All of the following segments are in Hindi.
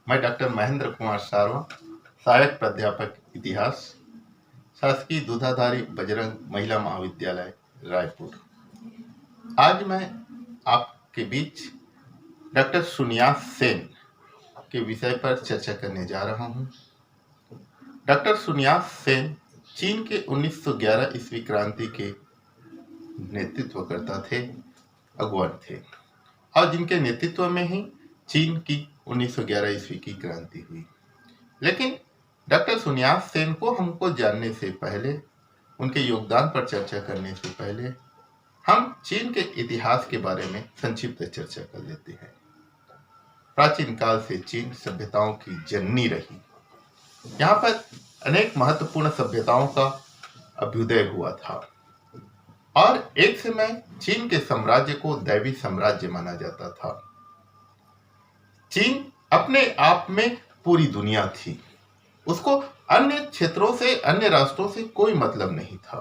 मैं डॉक्टर महेंद्र कुमार सारवा, सहायक प्राध्यापक इतिहास, शासकीय दूधाधारी बजरंग महिला महाविद्यालय रायपुर। आज मैं आपके बीच डॉक्टर सुन्यास सेन के विषय पर चर्चा करने जा रहा हूं। डॉक्टर सुन्यास सेन चीन के 1911 ईस्वी क्रांति के नेतृत्वकर्ता थे, अगुवान थे, और जिनके नेतृत्व में ही चीन की 1911 ईस्वी की क्रांति हुई। लेकिन डॉक्टर सुन्यास सेन को हमको जानने से पहले, उनके योगदान पर चर्चा करने से पहले, हम चीन के इतिहास के बारे में संक्षिप्त चर्चा कर लेते हैं। प्राचीन काल से चीन सभ्यताओं की जननी रही। यहाँ पर अनेक महत्वपूर्ण सभ्यताओं का अभ्युदय हुआ था और एक समय चीन के साम्राज्य को दैवी साम्राज्य माना जाता था। चीन अपने आप में पूरी दुनिया थी। उसको अन्य क्षेत्रों से, अन्य राष्ट्रों से कोई मतलब नहीं था।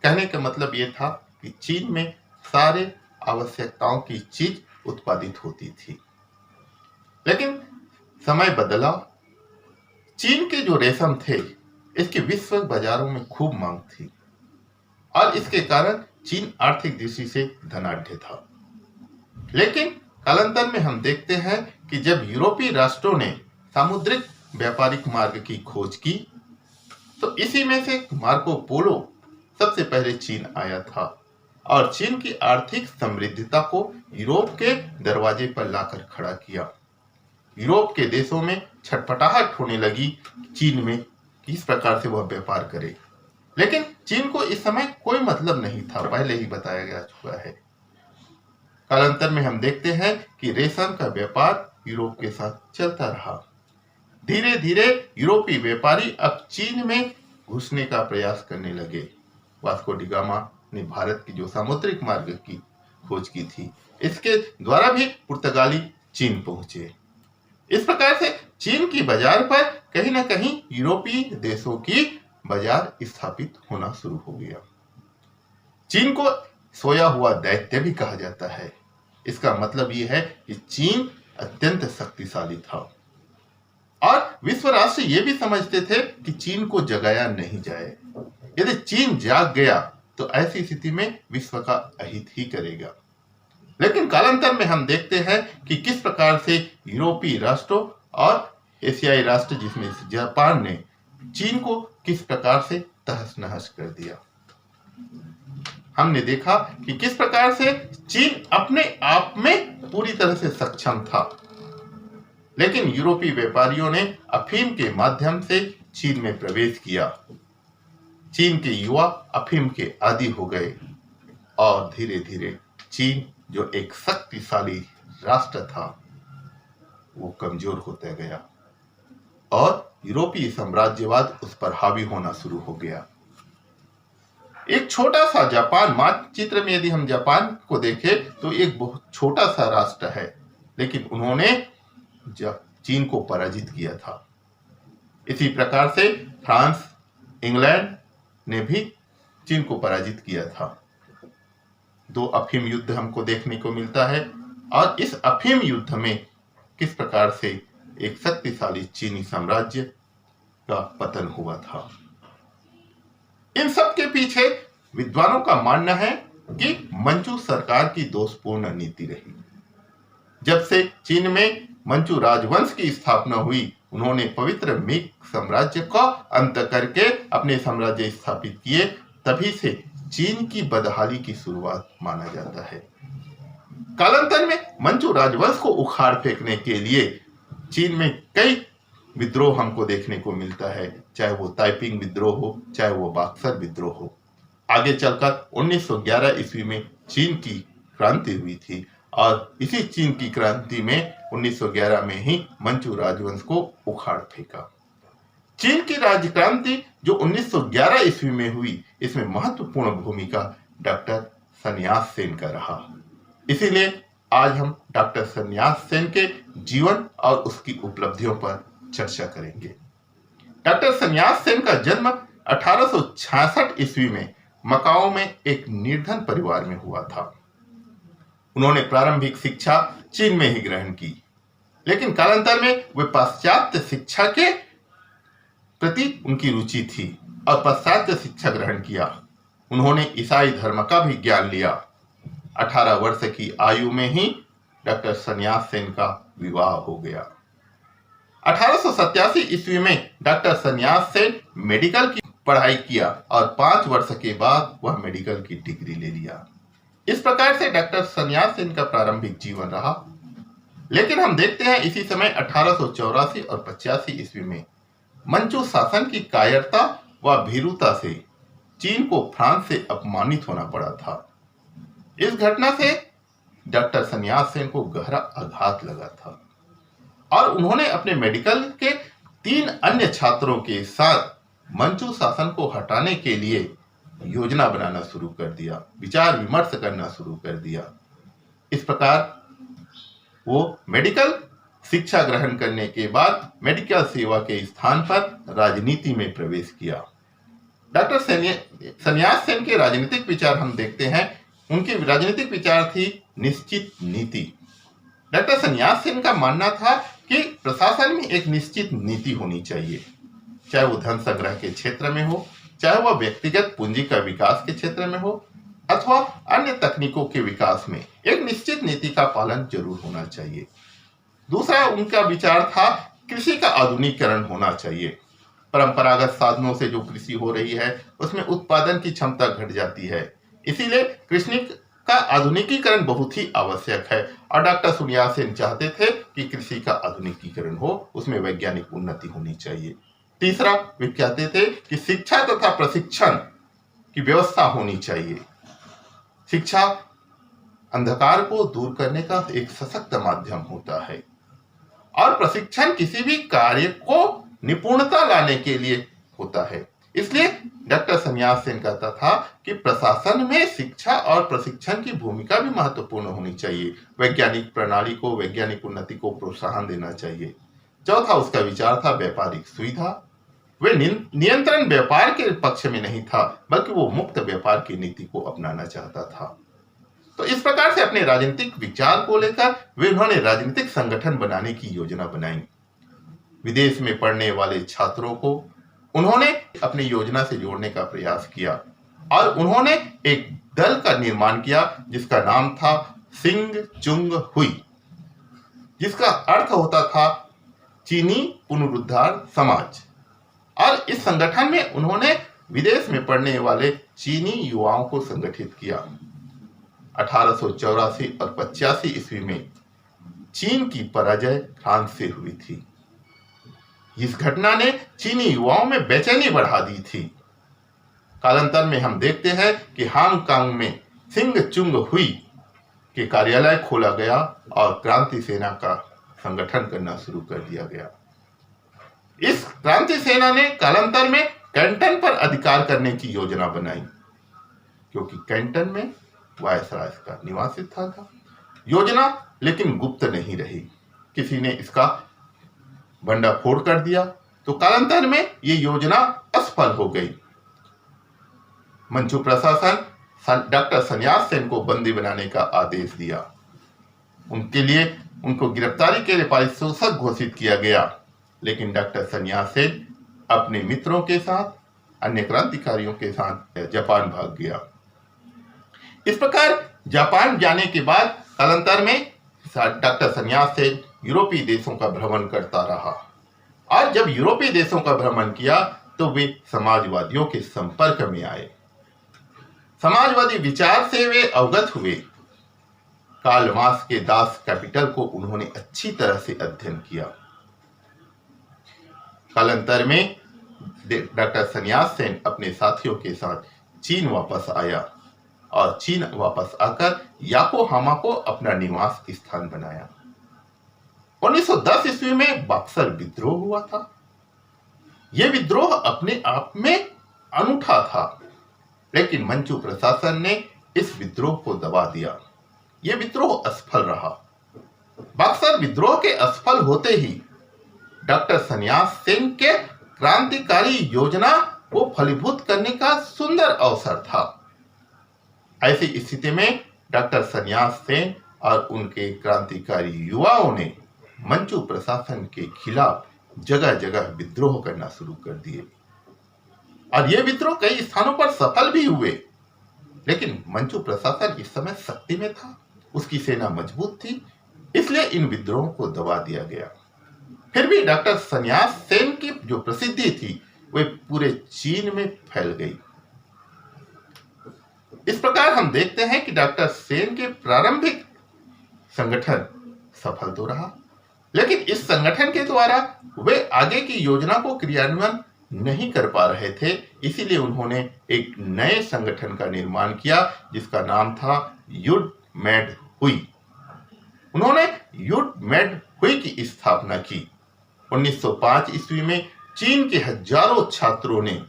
कहने का मतलब यह था कि चीन में सारे आवश्यकताओं की चीज उत्पादित होती थी। लेकिन समय बदला। चीन के जो रेशम थे, इसके विश्व बाजारों में खूब मांग थी और इसके कारण चीन आर्थिक दृष्टि से धनाढ्य था। लेकिन कालांतर में हम देखते हैं कि जब यूरोपीय राष्ट्रों ने सामुद्रिक व्यापारिक मार्ग की खोज की, तो इसी में से मार्को पोलो सबसे पहले चीन आया था और चीन की आर्थिक समृद्धता को यूरोप के दरवाजे पर लाकर खड़ा किया। यूरोप के देशों में छटपटाहट होने लगी चीन में किस प्रकार से वह व्यापार करे। लेकिन चीन को इस समय कोई मतलब नहीं था, पहले ही बताया जा चुका है। कालांतर में हम देखते हैं कि रेशम का व्यापार यूरोप के साथ चलता रहा। धीरे धीरे यूरोपीय व्यापारी अब चीन में घुसने का प्रयास करने लगे। वास्को डी गामा ने भारत की जो सामुद्रिक मार्ग की खोज की थी, इसके द्वारा भी पुर्तगाली चीन पहुंचे। इस प्रकार से चीन की बाजार पर कहीं ना कहीं यूरोपीय देशों की बाजार स्थापित होना शुरू हो गया। चीन को सोया हुआ दैत्य भी कहा जाता है। इसका मतलब यह है कि चीन अत्यंत शक्तिशाली था और विश्व राष्ट्र ये भी समझते थे कि चीन को जगाया नहीं जाए। यदि चीन जाग गया तो ऐसी स्थिति में विश्व का अहित ही करेगा। लेकिन कालांतर में हम देखते हैं कि किस प्रकार से यूरोपीय राष्ट्रों और एशियाई राष्ट्र जिसमें जापान ने चीन को किस प्रकार से तहस नहस कर दिया। हमने देखा कि किस प्रकार से चीन अपने आप में पूरी तरह से सक्षम था, लेकिन यूरोपीय व्यापारियों ने अफीम के माध्यम से चीन में प्रवेश किया। चीन के युवा अफीम के आदी हो गए और धीरे धीरे चीन जो एक शक्तिशाली राष्ट्र था, वो कमजोर होता गया और यूरोपीय साम्राज्यवाद उस पर हावी होना शुरू हो गया। एक छोटा सा जापान, मानचित्र में यदि हम जापान को देखें तो एक बहुत छोटा सा राष्ट्र है, लेकिन उन्होंने चीन को पराजित किया था। इसी प्रकार से फ्रांस, इंग्लैंड ने भी चीन को पराजित किया था। दो अफीम युद्ध हमको देखने को मिलता है और इस अफीम युद्ध में किस प्रकार से एक शक्तिशाली चीनी साम्राज्य का पतन हुआ था। इन सब के पीछे विद्वानों का मानना है कि मंचू सरकार की दोषपूर्ण नीति रही। जब से चीन में मंचू राजवंश की स्थापना हुई, उन्होंने पवित्र मिंग साम्राज्य का अंत करके अपने साम्राज्य स्थापित किए। तभी से चीन की बदहाली की शुरुआत माना जाता है। कालांतर में मंचू राजवंश को उखाड़ फेंकने के लिए चीन में कई विद्रोह हमको देखने को मिलता है, चाहे वो ताइपिंग विद्रोह हो, चाहे वो बक्सर विद्रोह हो। आगे चलकर 1911 ईस्वी में चीन की क्रांति हुई थी और इसी चीन की क्रांति में 1911 में ही मंचू राजवंश को उखाड़ फेंका। चीन की राजक्रांति जो 1911 ईस्वी में हुई, इसमें महत्वपूर्ण भूमिका डॉक्टर सुन्यास सेन का रहा। इसीलिए आज हम डॉक्टर सुन्यास सेन के जीवन और उसकी उपलब्धियों पर चर्चा करेंगे। डॉक्टर सुन्यास सेन का जन्म 1866 ईस्वी में मकाओ में एक निर्धन परिवार में हुआ था। उन्होंने प्रारंभिक शिक्षा चीन में ही ग्रहण की, लेकिन कालांतर में वे पाश्चात्य शिक्षा के प्रति उनकी रुचि थी और पाश्चात्य शिक्षा ग्रहण किया। उन्होंने ईसाई धर्म का भी ज्ञान लिया। 18 वर्ष की आयु में ही डॉक्टर सन्यास सेन का विवाह हो गया। 1887 ईस्वी में डॉक्टर सन्यास सेन मेडिकल की पढ़ाई किया और 5 वर्ष के बाद वह मेडिकल की डिग्री ले लिया। इस प्रकार से डॉक्टर सन्यास सेन का प्रारंभिक जीवन रहा। लेकिन हम देखते हैं इसी समय 1884 और 85 ईस्वी में मंचू शासन की कायरता व भीरुता से चीन को फ्रांस से अपमानित होना पड़ा था। इस घटना से डॉक्टर सन्यास सेन को गहरा आघात लगा था और उन्होंने अपने मेडिकल के 3 अन्य छात्रों के साथ मंचू शासन को हटाने के लिए योजना बनाना शुरू कर दिया, विचार विमर्श करना शुरू कर दिया। इस प्रकार वो मेडिकल शिक्षा ग्रहण करने के बाद मेडिकल सेवा के स्थान पर राजनीति में प्रवेश किया। डॉक्टर सन्यास सेन के राजनीतिक विचार हम देखते हैं। उनके राजनीतिक विचार थी निश्चित नीति। डॉक्टर सन्यास सेन का मानना था कि प्रशासन में एक निश्चित नीति होनी चाहिए, चाहे वो धन संग्रह के क्षेत्र में हो, चाहे वह व्यक्तिगत पूंजी का विकास के क्षेत्र में हो अथवा अन्य तकनीकों के विकास में एक निश्चित नीति का पालन जरूर होना चाहिए। दूसरा उनका विचार था कृषि का आधुनिकीकरण होना चाहिए। परंपरागत साधनों से जो कृषि हो रही है उसमें उत्पादन की क्षमता घट जाती है, इसीलिए कृषि का आधुनिकीकरण बहुत ही आवश्यक है और डॉक्टर सन्यास सेन चाहते थे कि कृषि का आधुनिकीकरण हो, उसमें वैज्ञानिक उन्नति होनी चाहिए। तीसरा वे कहते थे कि शिक्षा तथा प्रशिक्षण की व्यवस्था होनी चाहिए। शिक्षा अंधकार को दूर करने का एक सशक्त माध्यम होता है और प्रशिक्षण किसी भी कार्य को निपुणता लाने के लिए होता है। इसलिए डॉक्टर सन्यास सेन कहता था कि प्रशासन में शिक्षा और प्रशिक्षण की भूमिका भी महत्वपूर्ण होनी चाहिए। वैज्ञानिक प्रणाली को, वैज्ञानिक उन्नति को प्रोत्साहन देना चाहिए। चौथा उसका विचार था व्यापारिक सुविधा। वे नियंत्रण व्यापार के पक्ष में नहीं था, बल्कि वो मुक्त व्यापार की नीति को अपनाना चाहता था। तो इस प्रकार से अपने राजनीतिक विचार को लेकर वे उन्होंने राजनीतिक संगठन बनाने की योजना बनाई। विदेश में पढ़ने वाले छात्रों को उन्होंने अपनी योजना से जोड़ने का प्रयास किया और उन्होंने एक दल का निर्माण किया जिसका नाम था सिंग चुंग हुई, जिसका अर्थ होता था चीनी पुनरुद्धार समाज। और इस संगठन में उन्होंने विदेश में पढ़ने वाले चीनी युवाओं को संगठित किया। 1884 और 85 ईस्वी में चीन की पराजय फ्रांस से हुई थी। इस घटना ने चीनी युवाओं में बेचैनी बढ़ा दी थी। कालांतर में हम देखते हैं कि हांगकांग में सिंग चुंग हुई के कार्यालय खोला गया और क्रांति सेना का संगठन करना शुरू कर दिया गया। इस क्रांति सेना ने कालांतर में कैंटन पर अधिकार करने की योजना बनाई, क्योंकि कैंटन में वायसराय का निवास स्थान था। योजना लेकिन गुप्त नहीं रही, किसी ने इसका भंडाफोड़ कर दिया, तो कालांतर में ये योजना असफल हो गई। मंचू प्रशासन डॉक्टर सन्यास सेन को बंदी बनाने का आदेश दिया। उनके लिए उनको गिरफ्तारी के लिए पारितोषिक घोषित किया गया, लेकिन डॉक्टर सन्यास सेन अपने मित्रों के साथ, अन्य क्रांतिकारियों के साथ जापान भाग गया। इस प्रकार जापान जाने के बाद कालांतर में डॉक्टर सन्यास सेन यूरोपीय देशों का भ्रमण करता रहा और जब यूरोपीय देशों का भ्रमण किया तो वे समाजवादियों के संपर्क में आए। समाजवादी विचार से वे अवगत हुए। कार्ल मार्क्स के दास कैपिटल को उन्होंने अच्छी तरह से अध्ययन किया। कालांतर में डॉक्टर सन्यास सेन अपने साथियों के साथ चीन वापस आया और चीन वापस आकर याकोहामा को अपना निवास स्थान बनाया। 1910 ईस्वी में बक्सर विद्रोह हुआ था। यह विद्रोह अपने आप में अनूठा था, लेकिन मंचू प्रशासन ने इस विद्रोह को दबा दिया। यह विद्रोह असफल रहा। बक्सर विद्रोह के असफल होते ही डॉक्टर सन्यास सेन के क्रांतिकारी योजना को फलीभूत करने का सुंदर अवसर था। ऐसी स्थिति में डॉक्टर सन्यास सेन और उनके क्रांतिकारी युवाओं ने मंचू प्रशासन के खिलाफ जगह जगह विद्रोह करना शुरू कर दिए और ये विद्रोह कई स्थानों पर सफल भी हुए। लेकिन मंचू प्रशासन इस समय शक्ति में था, उसकी सेना मजबूत थी, इसलिए इन विद्रोहों को दबा दिया गया। फिर भी डॉक्टर सन्यास सेन की जो प्रसिद्धि थी वे पूरे चीन में फैल गई। इस प्रकार हम देखते हैं कि डॉक्टर सेन के प्रारंभिक संगठन सफल तो रहा, लेकिन इस संगठन के द्वारा वे आगे की योजना को क्रियान्वयन नहीं कर पा रहे थे। इसीलिए उन्होंने एक नए संगठन का निर्माण किया जिसका नाम था युड मेड हुई। उन्होंने युड मेड हुई की स्थापना की। 1905 ईस्वी में चीन के हजारों छात्रों ने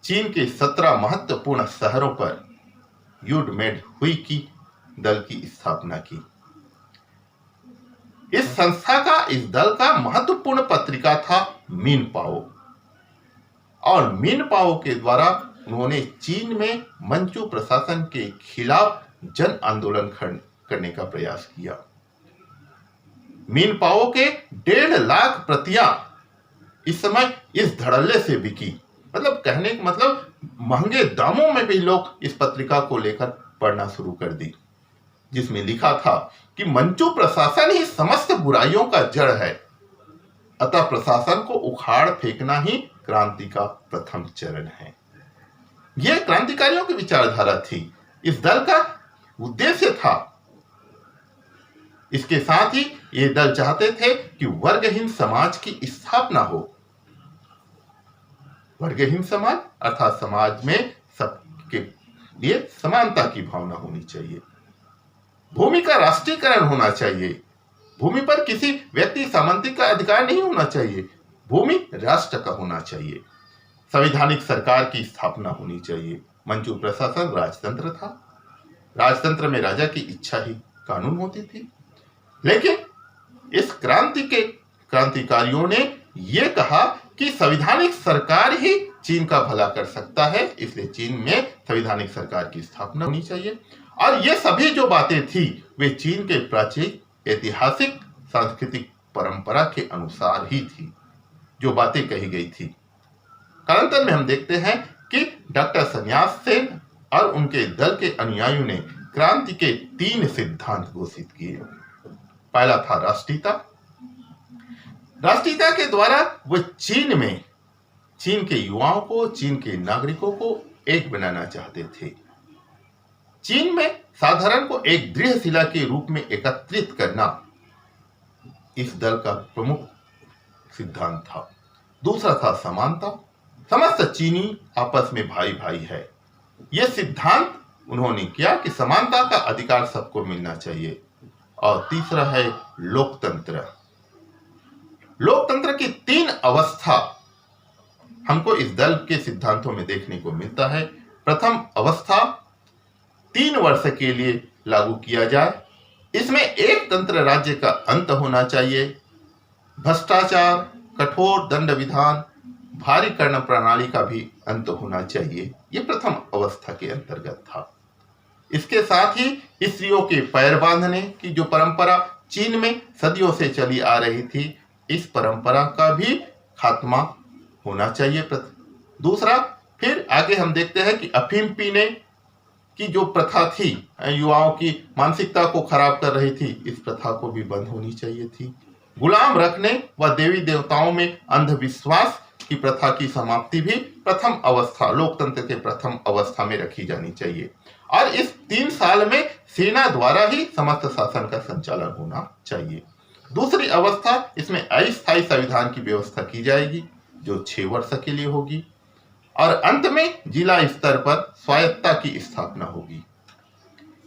चीन के 17 महत्वपूर्ण शहरों पर युड मेड हुई की दल की स्थापना की। इस संस्था का, इस दल का महत्वपूर्ण पत्रिका था मिन पाओ और मिन पाओ के द्वारा उन्होंने चीन में मंचू प्रशासन के खिलाफ जन आंदोलन करने का प्रयास किया। मिन पाओ के 1.5 लाख प्रतियां इस समय इस धड़ल्ले से बिकी। मतलब कहने का मतलब महंगे दामों में भी लोग इस पत्रिका को लेकर पढ़ना शुरू कर दी, जिसमें लिखा था कि मंचू प्रशासन ही समस्त बुराइयों का जड़ है, अतः प्रशासन को उखाड़ फेंकना ही क्रांति का प्रथम चरण है। यह क्रांतिकारियों की विचारधारा थी। इस दल का उद्देश्य था, इसके साथ ही ये दल चाहते थे कि वर्गहीन समाज की स्थापना हो। वर्गहीन समाज अर्थात समाज में सबके लिए समानता की भावना होनी चाहिए। भूमि का राष्ट्रीयकरण होना चाहिए। भूमि पर किसी व्यक्ति सामंती का अधिकार नहीं होना चाहिए, भूमि राष्ट्र का होना चाहिए। संवैधानिक सरकार की स्थापना होनी चाहिए। मंचू प्रशासन राजतंत्र था। राजतंत्र में राजा की इच्छा ही कानून होती थी। लेकिन इस क्रांतिकारियों ने यह कहा कि संवैधानिक सरकार ही चीन का भला कर सकता है, इसलिए चीन में संवैधानिक सरकार की स्थापना होनी चाहिए। और ये सभी जो बातें थी वे चीन के प्राचीन ऐतिहासिक सांस्कृतिक परंपरा के अनुसार ही थी जो बातें कही गई थी। कालांतर में हम देखते हैं कि डॉक्टर सन्यास सेन और उनके दल के अनुयायियों ने क्रांति के 3 सिद्धांत घोषित किए। पहला था राष्ट्रीयता। राष्ट्रीयता के द्वारा वो चीन के युवाओं को, चीन के नागरिकों को एक बनाना चाहते थे। चीन में साधारण को एक दृढ़ शिला के रूप में एकत्रित करना इस दल का प्रमुख सिद्धांत था। दूसरा था समानता। समस्त चीनी आपस में भाई भाई है। यह सिद्धांत उन्होंने किया कि समानता का अधिकार सबको मिलना चाहिए। और तीसरा है लोकतंत्र। लोकतंत्र की 3 अवस्था हमको इस दल के सिद्धांतों में देखने को मिलता है। प्रथम अवस्था 3 वर्ष के लिए लागू किया जाए। इसमें एक तंत्र राज्य का अंत होना चाहिए। भ्रष्टाचार, कठोर दंड विधान, भारी कर्ण प्रणाली का भी अंत होना चाहिए। यह प्रथम अवस्था के अंतर्गत था। इसके साथ ही स्त्रियों के पैर बांधने की जो परंपरा चीन में सदियों से चली आ रही थी, इस परंपरा का भी खात्मा होना चाहिए। दूसरा, फिर आगे हम देखते हैं कि अफीम पीने की जो प्रथा थी, युवाओं की मानसिकता को खराब कर रही थी, इस प्रथा को भी बंद होनी चाहिए थी। गुलाम रखने व देवी देवताओं में अंधविश्वास की प्रथा की समाप्ति भी प्रथम अवस्था, लोकतंत्र के प्रथम अवस्था में रखी जानी चाहिए। और इस 3 साल में सेना द्वारा ही समस्त शासन का संचालन होना चाहिए। दूसरी अवस्था, इसमें अस्थायी संविधान की व्यवस्था की जाएगी जो 6 वर्ष के लिए होगी। और अंत में जिला स्तर पर स्वायत्तता की स्थापना होगी।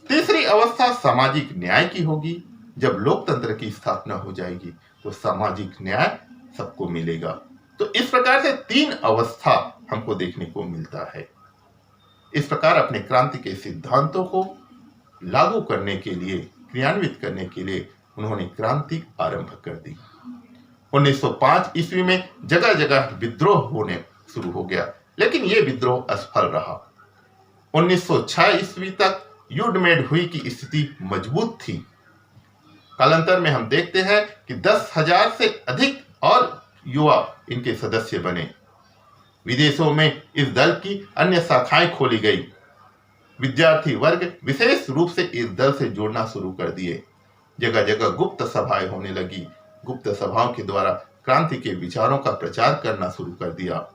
तीसरी अवस्था सामाजिक न्याय की होगी। जब लोकतंत्र की स्थापना हो जाएगी तो सामाजिक न्याय सबको मिलेगा। तो इस प्रकार से 3 अवस्था हमको देखने को मिलता है। इस प्रकार अपने क्रांति के सिद्धांतों को लागू करने के लिए, क्रियान्वित करने के लिए उन्होंने क्रांति आरंभ कर दी। 1905 ईस्वी में जगह जगह विद्रोह होने शुरू हो गया, लेकिन यह विद्रोह असफल रहा। 1906 ईस्वी तक युड मेड हुई की स्थिति मजबूत थी। कालांतर में हम देखते हैं कि 10,000 से अधिक और युवा इनके सदस्य बने। विदेशों में इस दल की अन्य शाखाएं खोली गई। विद्यार्थी वर्ग विशेष रूप से इस दल से जुड़ना शुरू कर दिए। जगह जगह गुप्त सभाएं होने लगी। गुप्त सभाओं के द्वारा क्रांति के विचारों का प्रचार करना शुरू कर दिया।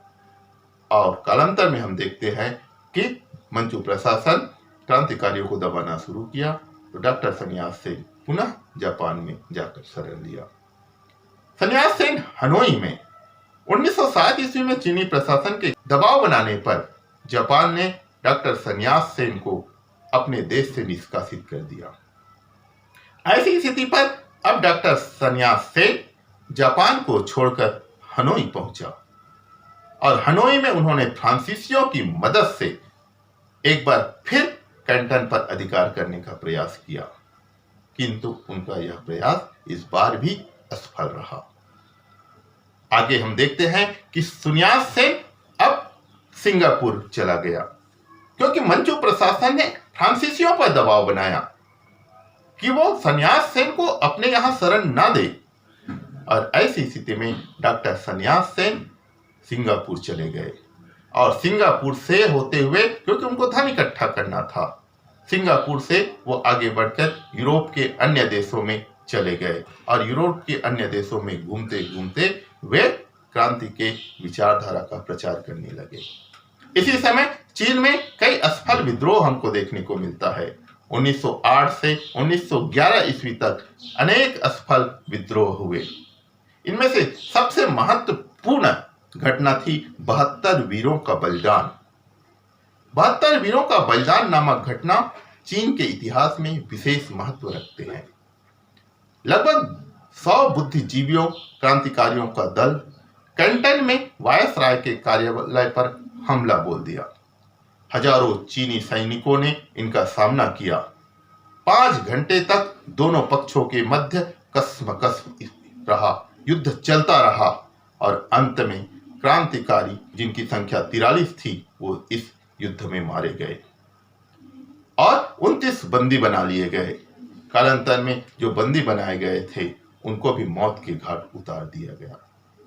और कालांतर में हम देखते हैं कि मंचू प्रशासन क्रांतिकारियों को दबाना शुरू किया, तो डॉक्टर सन्यास सेन पुनः जापान में जाकर शरण लिया। सन्यास सेन हनोई में 1907 ईस्वी में चीनी प्रशासन के दबाव बनाने पर जापान ने डॉक्टर सन्यास सेन को अपने देश से निष्कासित कर दिया। ऐसी स्थिति पर अब डॉक्टर सन्यास सेन जापान को छोड़कर हनोई पहुंचा और हनोई में उन्होंने फ्रांसीसियों की मदद से एक बार फिर कैंटन पर अधिकार करने का प्रयास किया, किंतु उनका यह प्रयास इस बार भी असफल रहा। आगे हम देखते हैं कि सन्यास सेन अब सिंगापुर चला गया, क्योंकि मंचू प्रशासन ने फ्रांसीसियों पर दबाव बनाया कि वो सन्यास सेन को अपने यहां शरण ना दे। और ऐसी स्थिति में डॉक्टर सन्यास सेन सिंगापुर चले गए और सिंगापुर से होते हुए, क्योंकि उनको धन इकट्ठा करना था, सिंगापुर से वो आगे बढ़कर यूरोप के अन्य देशों में चले गए और यूरोप के अन्य देशों में घूमते घूमते वे क्रांति के विचारधारा का प्रचार करने लगे। इसी समय चीन में कई असफल विद्रोह हमको देखने को मिलता है। 1908 से 1911 ईस्वी तक अनेक असफल विद्रोह हुए। इनमें से सबसे महत्वपूर्ण घटना थी 72 वीरों का बलिदान। 72 वीरों का बलिदान नामक घटना चीन के इतिहास में विशेष महत्व रखते हैं। लगभग 100 बुद्धिजीवियों क्रांतिकारियों का दल कैंटन में वायसराय के कार्यालय पर हमला बोल दिया। हजारों चीनी सैनिकों ने इनका सामना किया। 5 घंटे तक दोनों पक्षों के मध्य कशमकश रहा, युद्ध चलता रहा और अंत में क्रांतिकारी, जिनकी संख्या 43 थी, वो इस युद्ध में मारे गए और 29 बंदी बना लिए गए। कालांतर में जो बंदी बनाए गए थे उनको भी मौत के घाट उतार दिया गया।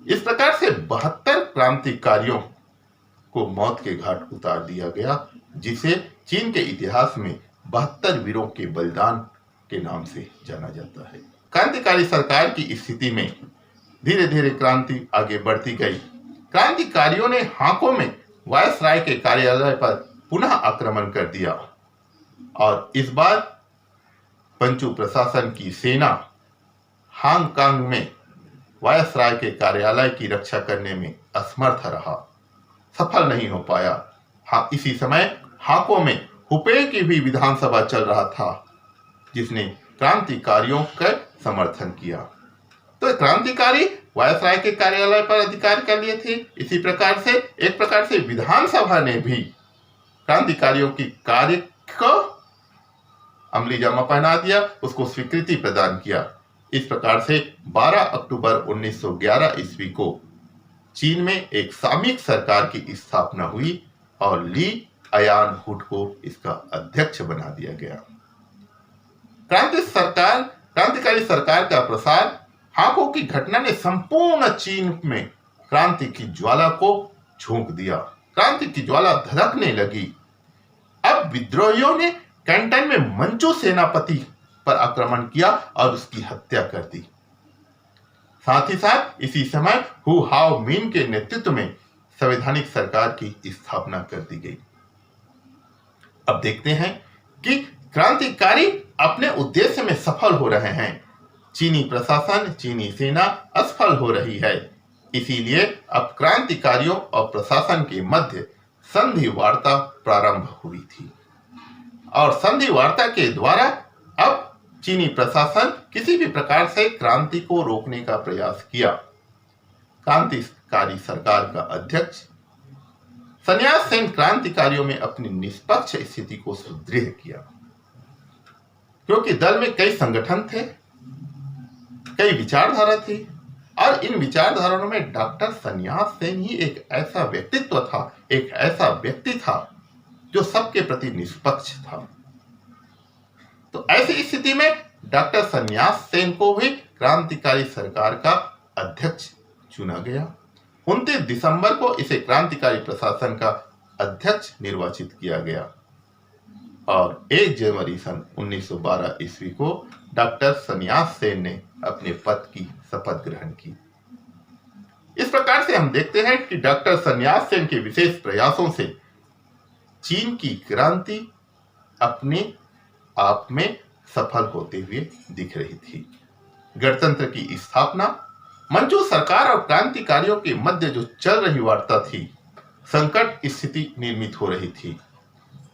इस प्रकार से 72 क्रांतिकारियों को मौत के घाट उतार दिया गया, जिसे चीन के इतिहास में 72 वीरों के बलिदान के नाम से जाना जाता है। क्रांतिकारी सरकार की स्थिति में धीरे धीरे क्रांति आगे बढ़ती गई। क्रांतिकारियों ने हांगकांग में वायसराय के कार्यालय पर पुनः आक्रमण कर दिया और इस बार मंचू प्रशासन की सेना हांगकांग में वायसराय के कार्यालय की रक्षा करने में असमर्थ रहा, सफल नहीं हो पाया। हाँ, इसी समय हांगकांग में हुपे की भी विधानसभा चल रहा था, जिसने क्रांतिकारियों का समर्थन किया। तो क्रांतिकारी वायसराय के कार्यालय पर अधिकार कर लिए थे। इसी प्रकार से एक प्रकार से विधानसभा ने भी क्रांतिकारियों की कार्य को अमली जामा पहना दिया, उसको स्वीकृति प्रदान किया। इस प्रकार से 12 अक्टूबर 1911 ईस्वी को चीन में एक सामयिक सरकार की स्थापना हुई और ली अयान हुड को इसका अध्यक्ष बना दिया गया। क्रांतिकारी सरकार का प्रसार हांगकांग की घटना ने संपूर्ण चीन में क्रांति की ज्वाला को झोंक दिया। क्रांति की ज्वाला धधकने लगी। अब विद्रोहियों ने कैंटन में मंचू सेनापति पर आक्रमण किया और उसकी हत्या कर दी। साथ ही साथ इसी समय हु हाओ मिन के नेतृत्व में संवैधानिक सरकार की स्थापना कर दी गई। अब देखते हैं कि क्रांतिकारी अपने उद्देश्य में सफल हो रहे हैं। चीनी प्रशासन, चीनी सेना असफल हो रही है। इसीलिए अब क्रांतिकारियों और प्रशासन के मध्य संधि वार्ता प्रारंभ हुई थी और संधि वार्ता के द्वारा अब चीनी प्रशासन किसी भी प्रकार से क्रांति को रोकने का प्रयास किया। क्रांतिकारी सरकार का अध्यक्ष सन्यास सेन क्रांतिकारियों में अपनी निष्पक्ष स्थिति को सुदृढ़ किया, क्योंकि दल में कई संगठन थे, कई विचारधारा थी और इन विचारधाराओं में डॉक्टर सन्यास सेन ही एक ऐसा व्यक्तित्व था, एक ऐसा व्यक्ति था जो सबके प्रति निष्पक्ष था। तो ऐसी स्थिति में डॉक्टर सन्यास सेन को भी क्रांतिकारी सरकार का अध्यक्ष चुना गया। 29 दिसंबर को इसे क्रांतिकारी प्रशासन का अध्यक्ष निर्वाचित किया गया और 1 जनवरी सन 1912 ईस्वी को डॉक्टर सन्यास सेन ने अपने पद की शपथ ग्रहण की। इस प्रकार से हम देखते हैं कि डॉक्टर सन्यास सेन के विशेष प्रयासों से चीन की क्रांति अपने आप में सफल होते हुए दिख रही थी। गणतंत्र की स्थापना, मंचू सरकार और क्रांतिकारियों के मध्य जो चल रही वार्ता थी, संकट स्थिति निर्मित हो रही थी,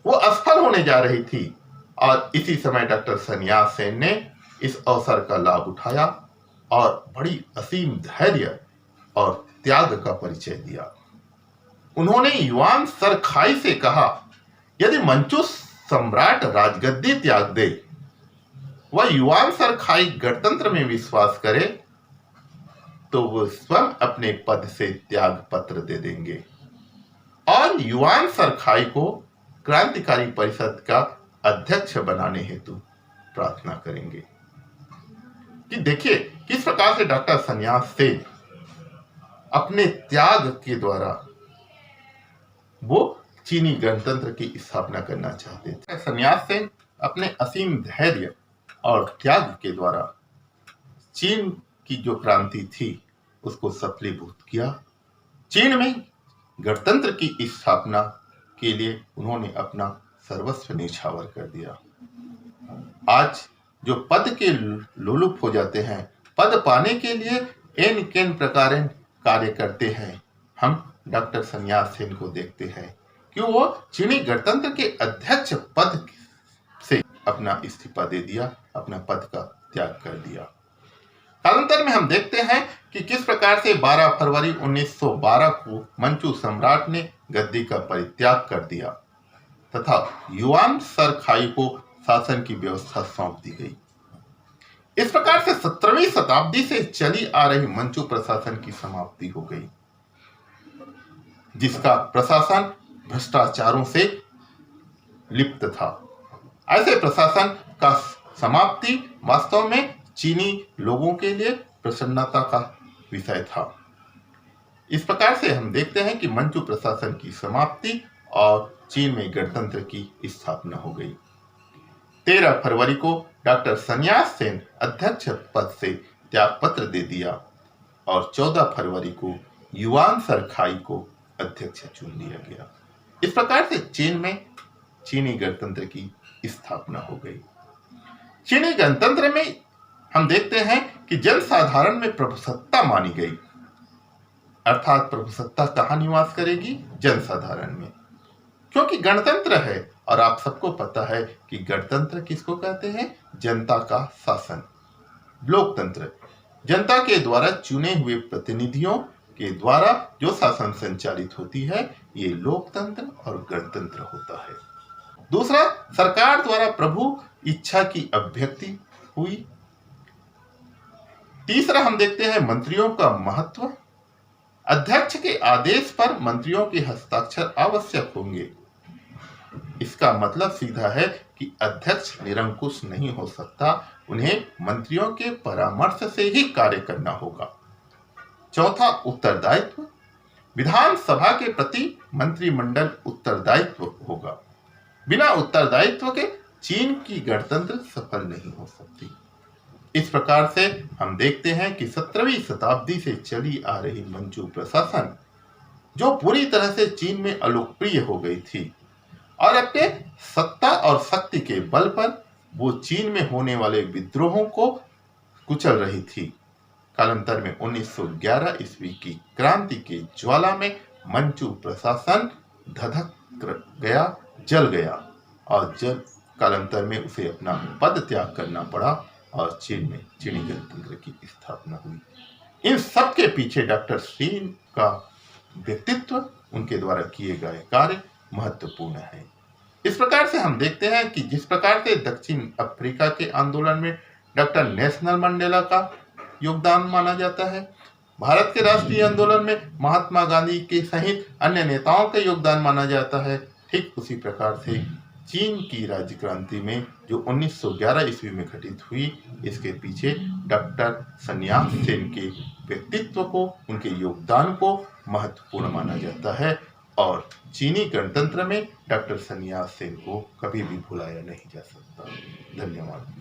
वो असफल होने जा रही थी और इसी समय डॉक्टर सन्यास सेन ने इस अवसर का लाभ उठाया और बड़ी असीम धैर्य और त्याग का परिचय दिया। उन्होंने युआन सरखाई से कहा, यदि मंचू सम्राट राजगद्दी त्याग दे, वह युआन सरखाई गणतंत्र में विश्वास करे, तो वो स्वयं अपने पद से त्याग पत्र दे देंगे और युआन सरखाई को क्रांतिकारी परिषद का अध्यक्ष बनाने हेतु प्रार्थना करेंगे। कि देखिए किस प्रकार से डॉक्टर सन्यास सेन अपने त्याग के द्वारा वो चीनी गणतंत्र की स्थापना करना चाहते थे। सन्यास सेन अपने असीम धैर्य और त्याग के द्वारा चीन की जो क्रांति थी उसको सफलीभूत किया। चीन में गणतंत्र की स्थापना के लिए उन्होंने अपना सर्वस्व न्यौछावर कर दिया। आज जो पद के लोलुप हो जाते हैं, पद पाने के लिए एन केन प्रकार कार्य करते हैं, हम डॉक्टर सन्यास सेन को देखते हैं कि वो चीनी गणतंत्र के अध्यक्ष पद से अपना इस्तीफा दे दिया, अपना पद का त्याग कर दिया। कालांतर में हम देखते हैं कि किस प्रकार से 12 फरवरी 1912 को मंचू सम्राट ने गद्दी का परित्याग कर दिया तथा युआन सरखाई को शासन की व्यवस्था सौंप दी गई। इस प्रकार से 17वीं शताब्दी से चली आ रही मंचू प्रशासन की समाप्ति हो गई, जिसका प्रशासन भ्रष्टाचारों से लिप्त था। ऐसे प्रशासन का समाप्ति वास्तव में चीनी लोगों के लिए प्रसन्नता का विषय था। इस प्रकार से हम देखते हैं कि मंचू प्रशासन की समाप्ति और चीन में गणतंत्र की स्थापना हो गई। 13 फरवरी को डॉक्टर सन्यास सेन अध्यक्ष पद से त्यागपत्र दे दिया और 14 फरवरी को युआन सरखाई को अध्यक्ष चुन लिया गया। इस प्रकार से चीन में चीनी गणतंत्र की स्थापना हो गई। चीनी गणतंत्र में हम देखते हैं कि जनसाधारण में प्रभुसत्ता मानी गई, अर्थात प्रभुसत्ता कहाँ निवास करेगी? जनसाधारण में, क्योंकि गणतंत्र है और आप सबको पता है कि गणतंत्र किसको कहते हैं? जनता का शासन। लोकतंत्र जनता के द्वारा चुने हुए प्रतिनिधियों के द्वारा जो शासन संचालित होती है, ये लोकतंत्र और गणतंत्र होता है। दूसरा, सरकार द्वारा प्रभु इच्छा की अभिव्यक्ति हुई। तीसरा, हम देखते हैं मंत्रियों का महत्व। अध्यक्ष के आदेश पर मंत्रियों के हस्ताक्षर आवश्यक होंगे। इसका मतलब सीधा है कि अध्यक्ष निरंकुश नहीं हो सकता, उन्हें मंत्रियों के परामर्श से ही कार्य करना होगा। चौथा, उत्तरदायित्व। विधानसभा के प्रति मंत्रिमंडल उत्तरदायित्व होगा। बिना उत्तरदायित्व के चीन की गणतंत्र सफल नहीं हो सकती। इस प्रकार से हम देखते हैं कि 17वीं शताब्दी से चली आ रही मंचू प्रशासन, जो पूरी तरह से चीन में अलोकप्रिय हो गई थी और अपने सत्ता और शक्ति के बल पर वो चीन में होने वाले विद्रोहों को कुचल रही थी। कालांतर में 1911 ईस्वी की क्रांति के ज्वाला में मंचू प्रशासन धधक गया, जल गया और जब कालांतर में उसे अपना पद त्याग करना पड़ा और चीन में चीनी गणतंत्र की स्थापना हुई। इन सब के पीछे डॉक्टर सेन का व्यक्तित्व, उनके द्वारा किए गए कार्य महत्वपूर्ण है। इस प्रकार से हम देखते हैं कि जिस प्रकार से दक्षिण अफ्रीका के आंदोलन में डॉक्टर नेल्सन मंडेला का योगदान माना जाता है, भारत के राष्ट्रीय आंदोलन में महात्मा गांधी के सहित अन्य नेताओं का योगदान माना जाता है, ठीक उसी प्रकार से चीन की राज्य क्रांति में जो 1911 ईस्वी में घटित हुई, इसके पीछे डॉक्टर सन्यास सेन के व्यक्तित्व को, उनके योगदान को महत्वपूर्ण माना जाता है और चीनी गणतंत्र में डॉक्टर सन्यास सेन को कभी भी भुलाया नहीं जा सकता। धन्यवाद।